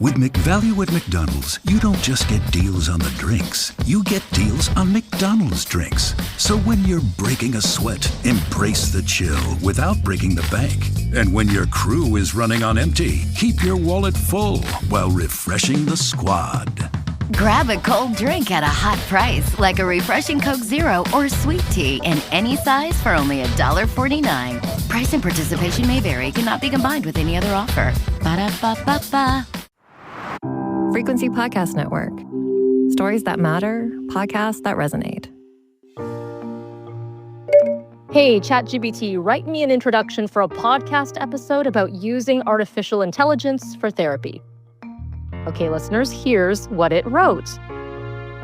With McValue at McDonald's, you don't just get deals on the drinks. You get deals on McDonald's drinks. So when you're breaking a sweat, embrace the chill without breaking the bank. And when your crew is running on empty, keep your wallet full while refreshing the squad. Grab a cold drink at a hot price, like a refreshing Coke Zero or sweet tea in any size for only $1.49. Price and participation may vary. Cannot be combined with any other offer. Ba-da-ba-ba-ba. Frequency Podcast Network. Stories that matter, podcasts that resonate. Hey, ChatGPT, write me an introduction for a podcast episode about using artificial intelligence for therapy. Okay, listeners, here's what it wrote.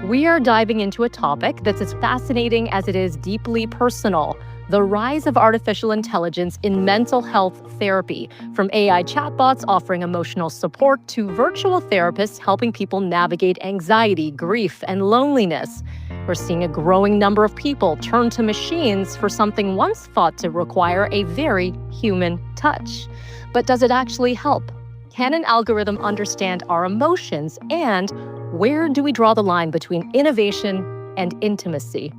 We are diving into a topic that's as fascinating as it is deeply personal: the rise of artificial intelligence in mental health therapy, from AI chatbots offering emotional support to virtual therapists helping people navigate anxiety, grief, and loneliness. We're seeing a growing number of people turn to machines for something once thought to require a very human touch. But does it actually help? Can an algorithm understand our emotions? And where do we draw the line between innovation and intimacy?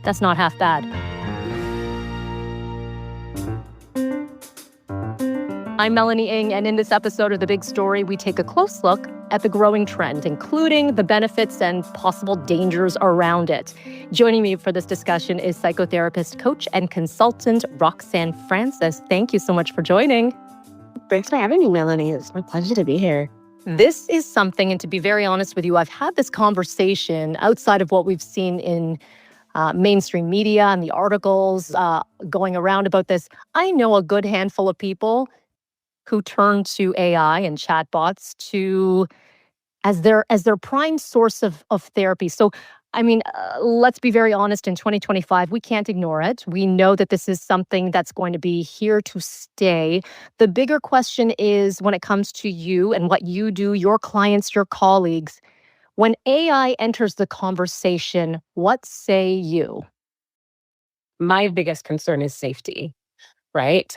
That's not half bad. I'm Melanie Ng, and in this episode of The Big Story, we take a close look at the growing trend, including the benefits and possible dangers around it. Joining me for this discussion is psychotherapist, coach, and consultant Roxanne Francis. Thank you so much for joining. Thanks for having me, Melanie. It's my pleasure to be here. This is something, and to be very honest with you, I've had this conversation outside of what we've seen in mainstream media and the articles going around about this. I know a good handful of people who turn to AI and chatbots as their prime source of therapy. So, I mean, let's be very honest, in 2025, we can't ignore it. We know that this is something that's going to be here to stay. The bigger question is, when it comes to you and what you do, your clients, your colleagues, when AI enters the conversation, what say you? My biggest concern is safety, right?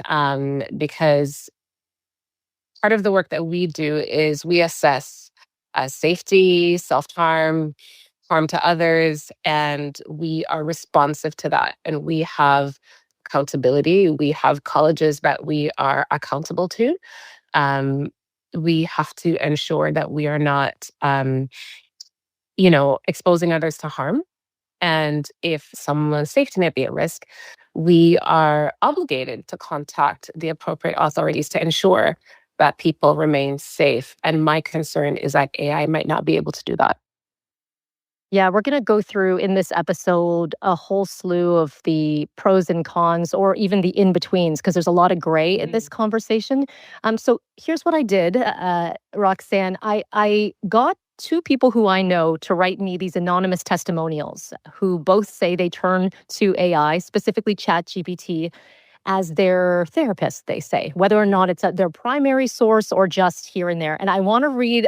Because part of the work that we do is we assess safety, self-harm, harm to others, and we are responsive to that. And we have accountability. We have colleges that we are accountable to. We have to ensure that we are not, exposing others to harm. And if someone's safety might be at risk, we are obligated to contact the appropriate authorities to ensure that people remain safe. And my concern is that AI might not be able to do that. Yeah, we're going to go through in this episode a whole slew of the pros and cons, or even the in-betweens, because there's a lot of gray in this conversation. So here's what I did, Roxanne. I got two people who I know to write me these anonymous testimonials, who both say they turn to AI, specifically ChatGPT, as their therapist, they say, whether or not it's their primary source or just here and there. And I want to read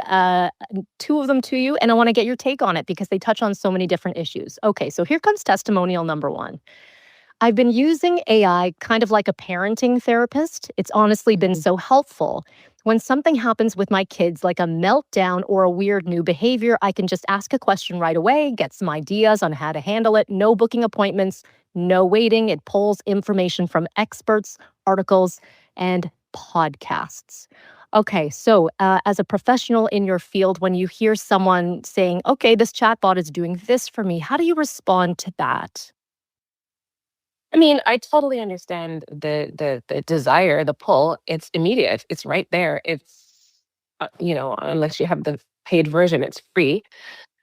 two of them to you, and I want to get your take on it because they touch on so many different issues. Okay, so here comes testimonial number one. I've been using AI kind of like a parenting therapist. It's honestly been so helpful. When something happens with my kids, like a meltdown or a weird new behavior, I can just ask a question right away, get some ideas on how to handle it. No booking appointments, no waiting. It pulls information from experts, articles, and podcasts. Okay, so as a professional in your field, when you hear someone saying, okay, this chatbot is doing this for me, how do you respond to that? I mean, I totally understand the desire, the pull. It's immediate. It's right there. It's, unless you have the paid version, it's free.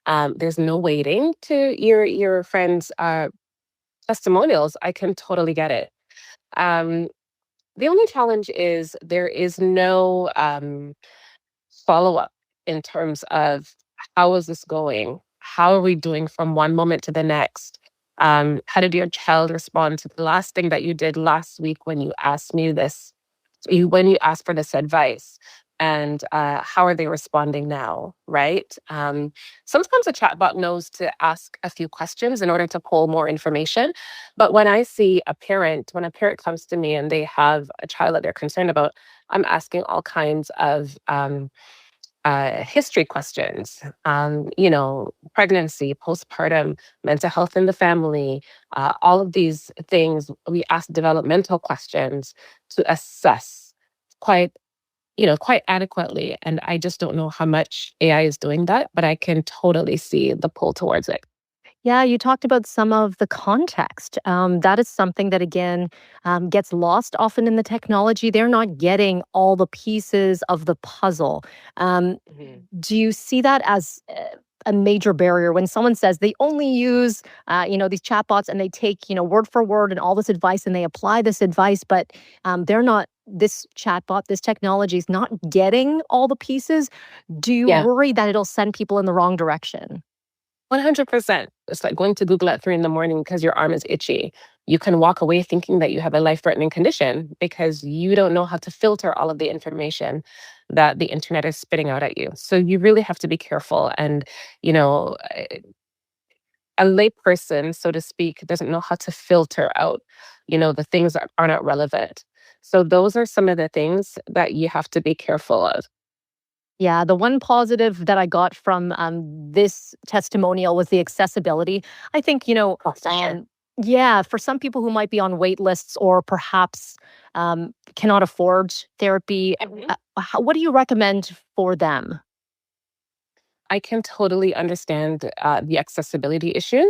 There's no waiting to your friends' testimonials. I can totally get it. The only challenge is there is no follow-up in terms of how is this going? How are we doing from one moment to the next? How did your child respond to the last thing that you did last week when you asked me this, when you asked for this advice? And how are they responding now, right? Sometimes a chatbot knows to ask a few questions in order to pull more information. But when I see when a parent comes to me and they have a child that they're concerned about, I'm asking all kinds of history questions, pregnancy, postpartum, mental health in the family, all of these things. We ask developmental questions to assess quite, quite adequately. And I just don't know how much AI is doing that, but I can totally see the pull towards it. Yeah, you talked about some of the context. That is something that, again, gets lost often in the technology. They're not getting all the pieces of the puzzle. Um, Mhm. do you see that as a major barrier when someone says they only use, these chatbots and they take, word for word and all this advice and they apply this advice, but they're not, this chatbot, this technology is not getting all the pieces. Do you Yeah. worry that it'll send people in the wrong direction? 100%. It's like going to Google at 3 in the morning because your arm is itchy. You can walk away thinking that you have a life threatening condition because you don't know how to filter all of the information that the internet is spitting out at you. So you really have to be careful. And, you know, eh, a layperson, so to speak, doesn't know how to filter out, the things that are not relevant. So those are some of the things that you have to be careful of. Yeah, the one positive that I got from this testimonial was the accessibility. I think, Oh, for sure. yeah, for some people who might be on wait lists or perhaps cannot afford therapy, what do you recommend for them? I can totally understand the accessibility issue.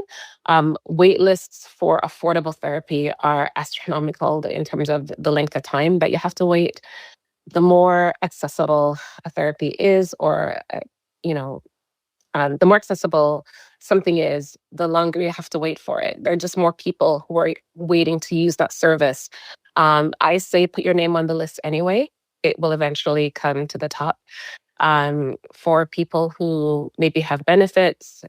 Wait lists for affordable therapy are astronomical in terms of the length of time that you have to wait. The more accessible a therapy is, or you know, the more accessible something is, the longer you have to wait for it. There are just more people who are waiting to use that service. I say put your name on the list anyway. It will eventually come to the top. For people who maybe have benefits,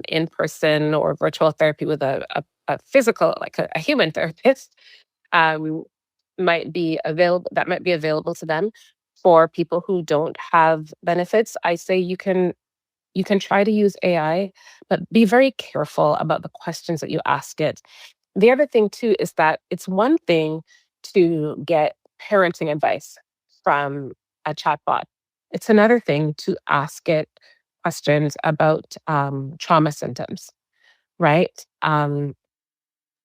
in person or virtual therapy with a physical, like a human therapist, um, might be available. That might be available to them. For people who don't have benefits, I say you can try to use AI, but be very careful about the questions that you ask it. The other thing too is that it's one thing to get parenting advice from a chatbot. It's another thing to ask it questions about trauma symptoms, right?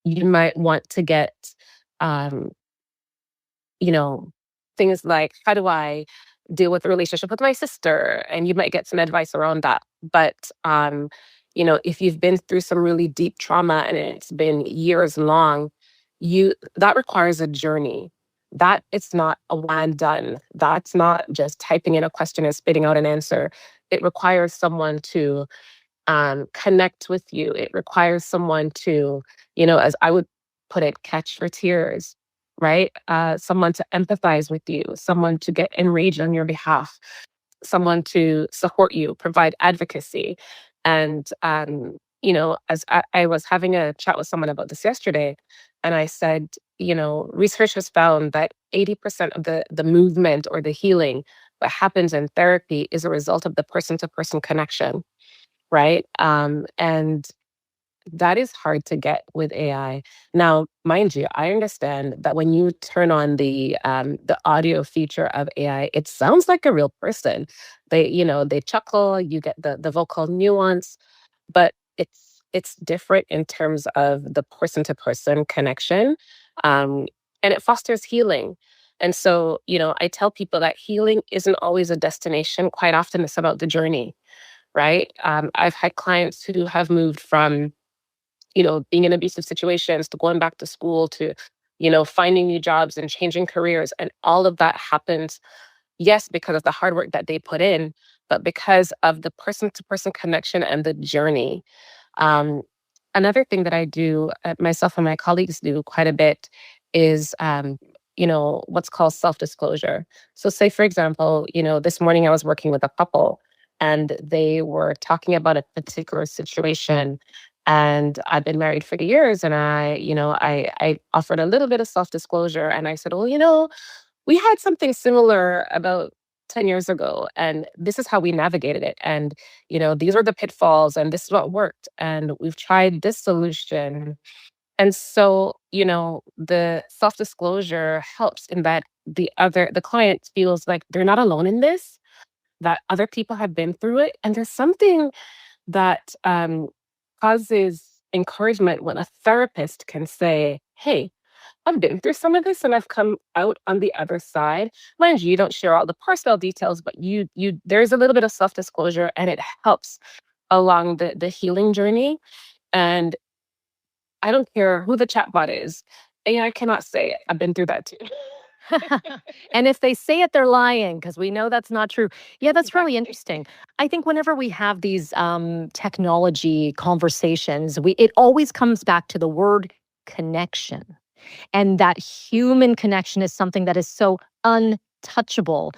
You might want to get um, you know, things like, how do I deal with the relationship with my sister? And you might get some advice around that. But, if you've been through some really deep trauma and it's been years long, that requires a journey. That it's not a one and done. That's not just typing in a question and spitting out an answer. It requires someone to connect with you. It requires someone to, as I would put it, catch your tears, right? Someone to empathize with you, someone to get enraged on your behalf, someone to support you, provide advocacy. And, as I was having a chat with someone about this yesterday, and I said, research has found that 80% of the movement or the healing that happens in therapy is a result of the person to person connection, right? And that is hard to get with AI. Now, mind you, I understand that when you turn on the audio feature of AI, it sounds like a real person. They chuckle, you get the vocal nuance, but it's different in terms of the person to person connection, um, and it fosters healing. And so, I tell people that healing isn't always a destination. Quite often, it's about the journey, right? I've had clients who have moved from, being in abusive situations to going back to school to, finding new jobs and changing careers. And all of that happens, yes, because of the hard work that they put in, but because of the person to person connection and the journey. Um, Another thing that I do, myself and my colleagues do quite a bit is, what's called self disclosure. So, say, for example, this morning I was working with a couple and they were talking about a particular situation. And I've been married for years, and I offered a little bit of self disclosure, and I said, well, we had something similar about 10 years ago, and this is how we navigated it. And, these are the pitfalls, and this is what worked. And we've tried this solution. And so, the self disclosure helps in that the client feels like they're not alone in this. that other people have been through it. And there's something that causes encouragement when a therapist can say, hey, I've been through some of this and I've come out on the other side. Mind you, you don't share all the personal details, but you there's a little bit of self-disclosure and it helps along the healing journey. And I don't care who the chatbot is. AI cannot say it. I've been through that too. And if they say it, they're lying because we know that's not true. Yeah, that's really Exactly. interesting. I think whenever we have these technology conversations, it always comes back to the word connection. And that human connection is something that is so untouchable,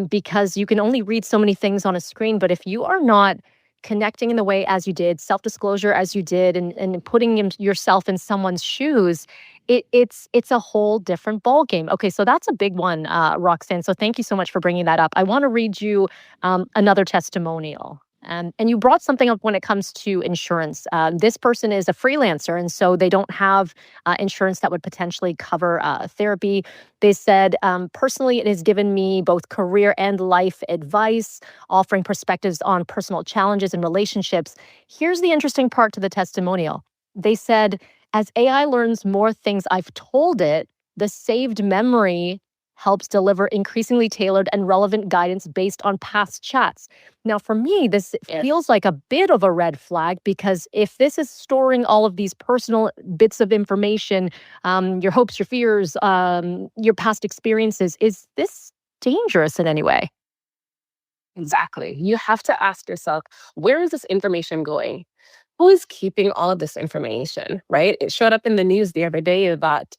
because you can only read so many things on a screen. But if you are not connecting in the way as you did, self-disclosure as you did, and putting yourself in someone's shoes, it's a whole different ball game. Okay, so that's a big one, Roxanne. So thank you so much for bringing that up. I want to read you another testimonial. And you brought something up when it comes to insurance. This person is a freelancer, and so they don't have insurance that would potentially cover therapy. They said, personally, it has given me both career and life advice, offering perspectives on personal challenges and relationships. Here's the interesting part to the testimonial. They said, as AI learns more things I've told it, the saved memory helps deliver increasingly tailored and relevant guidance based on past chats. Now, for me, this Yes. feels like a bit of a red flag because if this is storing all of these personal bits of information, your hopes, your fears, your past experiences, is this dangerous in any way? Exactly. You have to ask yourself, where is this information going? Who is keeping all of this information, right? It showed up in the news the other day that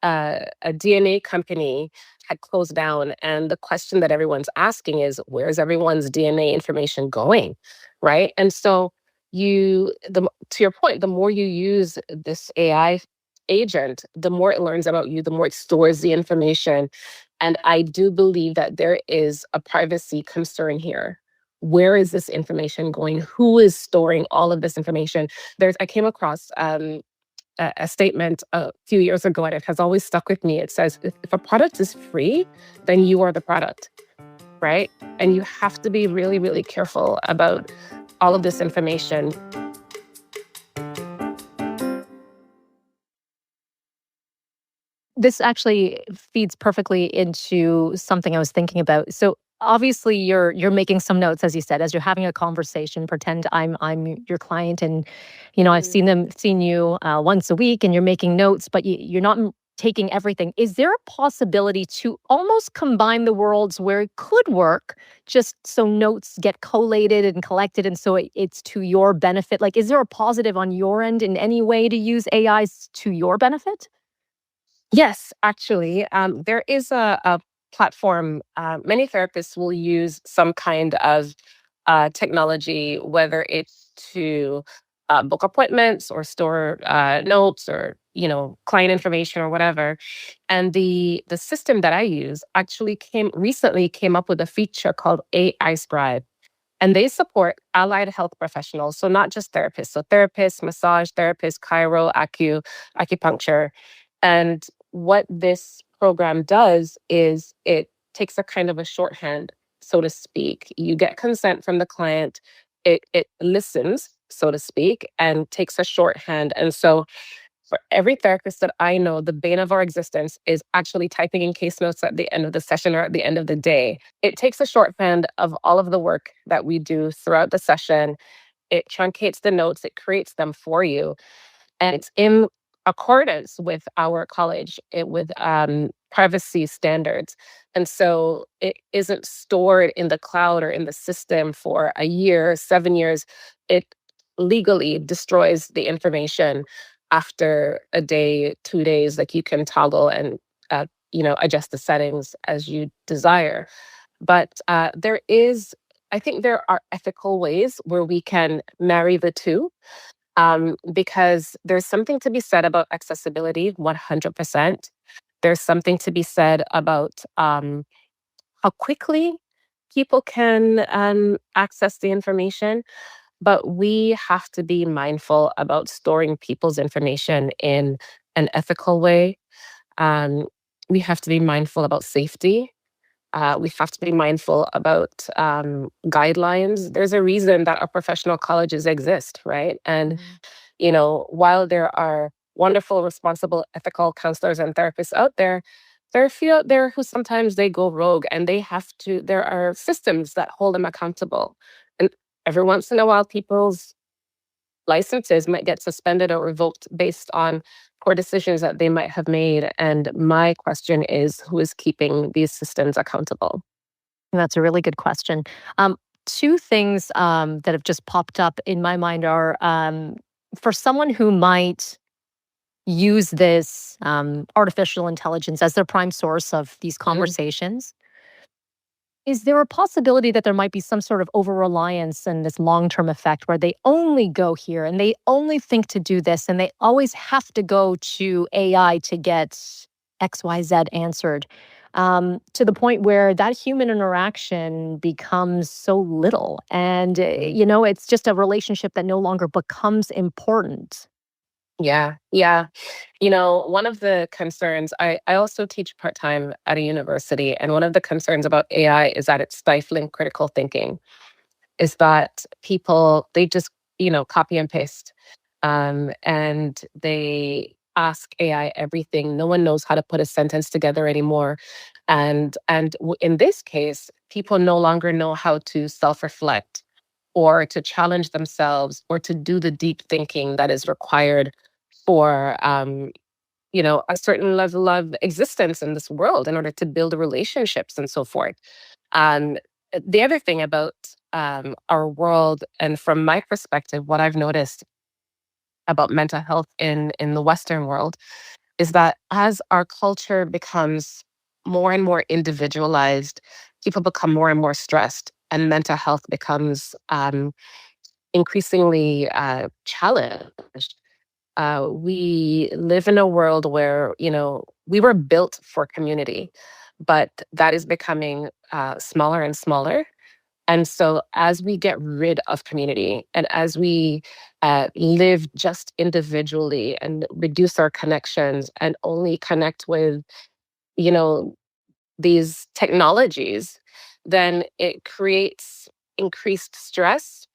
a DNA company had closed down. And the question that everyone's asking is, where's everyone's DNA information going? Right. And so to your point, the more you use this AI agent, the more it learns about you, the more it stores the information. And I do believe that there is a privacy concern here. Where is this information going? Who is storing all of this information? I came across a statement a few years ago, and it has always stuck with me. It says, if a product is free, then you are the product, right? And you have to be really, really careful about all of this information. This actually feeds perfectly into something I was thinking about. So obviously you're making some notes, as you said, as you're having a conversation. Pretend I'm your client, and I've Mhm. seen you once a week, and you're making notes, but you're not taking everything. Is there a possibility to almost combine the worlds where it could work, just so notes get collated and collected, and so it's to your benefit? Like, is there a positive on your end in any way to use AIs to your benefit? Yes, actually, there is a platform. Many therapists will use some kind of technology, whether it's to book appointments or store notes or client information or whatever. And the system that I use actually came up with a feature called AI Scribe. And they support allied health professionals. So not just therapists. So therapists, massage therapists, chiro, acupuncture. And what this program does is it takes a kind of a shorthand, so to speak. You get consent from the client. It listens, so to speak, and takes a shorthand. And so for every therapist that I know, the bane of our existence is actually typing in case notes at the end of the session or at the end of the day. It takes a shorthand of all of the work that we do throughout the session. It truncates the notes, it creates them for you. And it's in accordance with our college, with privacy standards. And so it isn't stored in the cloud or in the system for a year, 7 years. It legally destroys the information after a day, 2 days. Like you can toggle and adjust the settings as you desire. But I think there are ethical ways where we can marry the two, because there's something to be said about accessibility, 100%. There's something to be said about how quickly people can access the information, but we have to be mindful about storing people's information in an ethical way. Um, we have to be mindful about safety. We have to be mindful about guidelines. There's a reason that our professional colleges exist, right? And while there are wonderful, responsible, ethical counselors and therapists out there, there are a few out there who sometimes they go rogue, and there are systems that hold them accountable. And every once in a while, people's licenses might get suspended or revoked based on poor decisions that they might have made. And my question is, who is keeping these systems accountable? That's a really good question. Two things that have just popped up in my mind are for someone who might use this artificial intelligence as their prime source of these conversations. Is there a possibility that there might be some sort of over-reliance and this long-term effect where they only go here and they only think to do this and they always have to go to AI to get XYZ answered, to the point where that human interaction becomes so little and, it's just a relationship that no longer becomes important? Yeah, yeah. One of the concerns, I also teach part time at a university, and one of the concerns about AI is that it's stifling critical thinking, is that people, they just, copy and paste. And they ask AI everything. No one knows how to put a sentence together anymore. And in this case, people no longer know how to self-reflect or to challenge themselves or to do the deep thinking that is required for a certain level of existence in this world in order to build relationships and so forth. Um, the other thing about our world, and from my perspective, what I've noticed about mental health in the Western world is that as our culture becomes more and more individualized, people become more and more stressed, and mental health becomes increasingly challenged. We live in a world where, we were built for community, but that is becoming smaller and smaller. And so, as we get rid of community and as we live just individually and reduce our connections and only connect with, you know, these technologies, then it creates increased stress,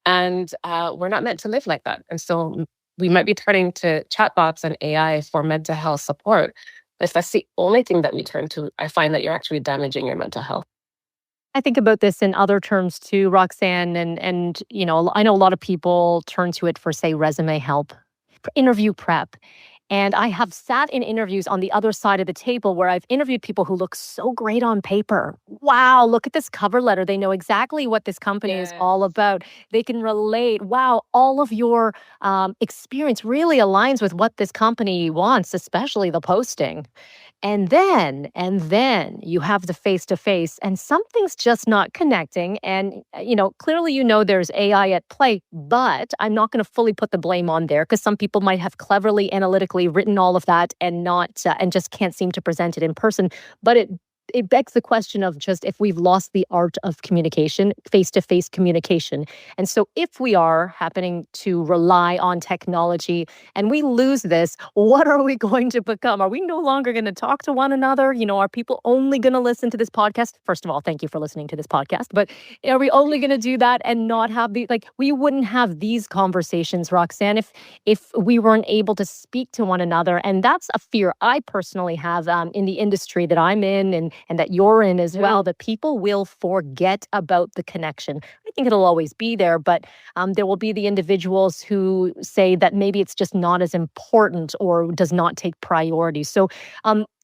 and we're not meant to live like that. And so we might be turning to chatbots and AI for mental health support. If that's the only thing that we turn to, I find that you're actually damaging your mental health. I think about this in other terms too, Roxanne, and I know a lot of people turn to it for, say, resume help, for interview prep. And I have sat in interviews on the other side of the table where I've interviewed people who look so great on paper. Wow, look at this cover letter. They know exactly what this company is all about. They can relate. Wow, all of your experience really aligns with what this company wants, especially the posting. And then you have the face to face, and something's just not connecting. And, clearly, there's AI at play, but I'm not going to fully put the blame on there because some people might have cleverly, analytically written all of that and not, and just can't seem to present it in person. But it begs the question of just if we've lost the art of communication, face-to-face communication. And so if we are happening to rely on technology and we lose this, what are we going to become? Are we no longer going to talk to one another? Are people only going to listen to this podcast? First of all, thank you for listening to this podcast. But are we only going to do that and not have we wouldn't have these conversations, Roxanne, if we weren't able to speak to one another. And that's a fear I personally have in the industry that I'm in and that you're in as well, that people will forget about the connection. I think it'll always be there, but there will be the individuals who say that maybe it's just not as important or does not take priority. So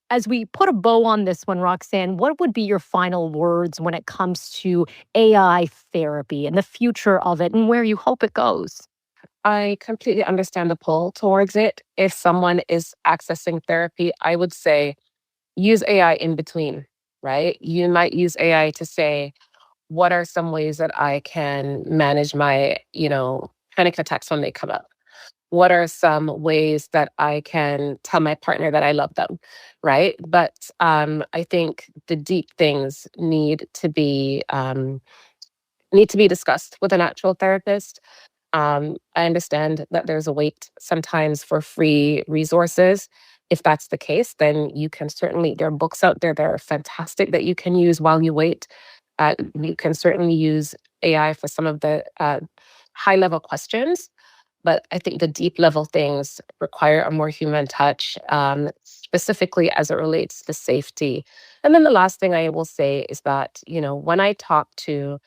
as we put a bow on this one, Roxanne, what would be your final words when it comes to AI therapy and the future of it and where you hope it goes? I completely understand the pull towards it. If someone is accessing therapy, I would say use AI in between, right? You might use AI to say, what are some ways that I can manage my, panic attacks when they come up? What are some ways that I can tell my partner that I love them, right? But I think the deep things need to be discussed with an actual therapist. I understand that there's a wait sometimes for free resources, if that's the case, then you can certainly, there are books out there that are fantastic that you can use while you wait. You can certainly use AI for some of the high level questions, but I think the deep level things require a more human touch, specifically as it relates to safety. And then the last thing I will say is that, when I talk to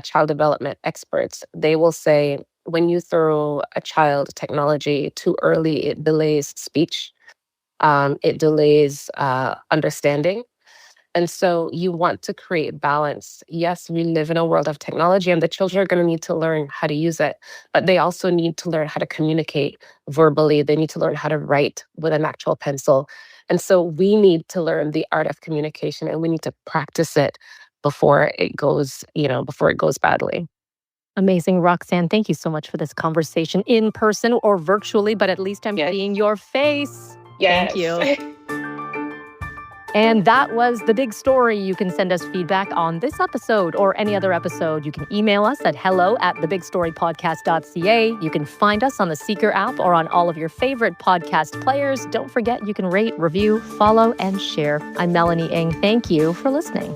child development experts, they will say when you throw a child technology too early, it delays speech, it delays understanding. And so you want to create balance. Yes, we live in a world of technology and the children are going to need to learn how to use it, but they also need to learn how to communicate verbally. They need to learn how to write with an actual pencil. And so we need to learn the art of communication and we need to practice it before it goes, before it goes badly. Amazing, Roxanne. Thank you so much for this conversation in person or virtually, but at least I'm Yes. seeing your face. Yes. Thank you. And that was The Big Story. You can send us feedback on this episode or any other episode. You can email us at hello@thebigstorypodcast.ca. You can find us on the Seeker app or on all of your favorite podcast players. Don't forget, you can rate, review, follow, and share. I'm Melanie Ng. Thank you for listening.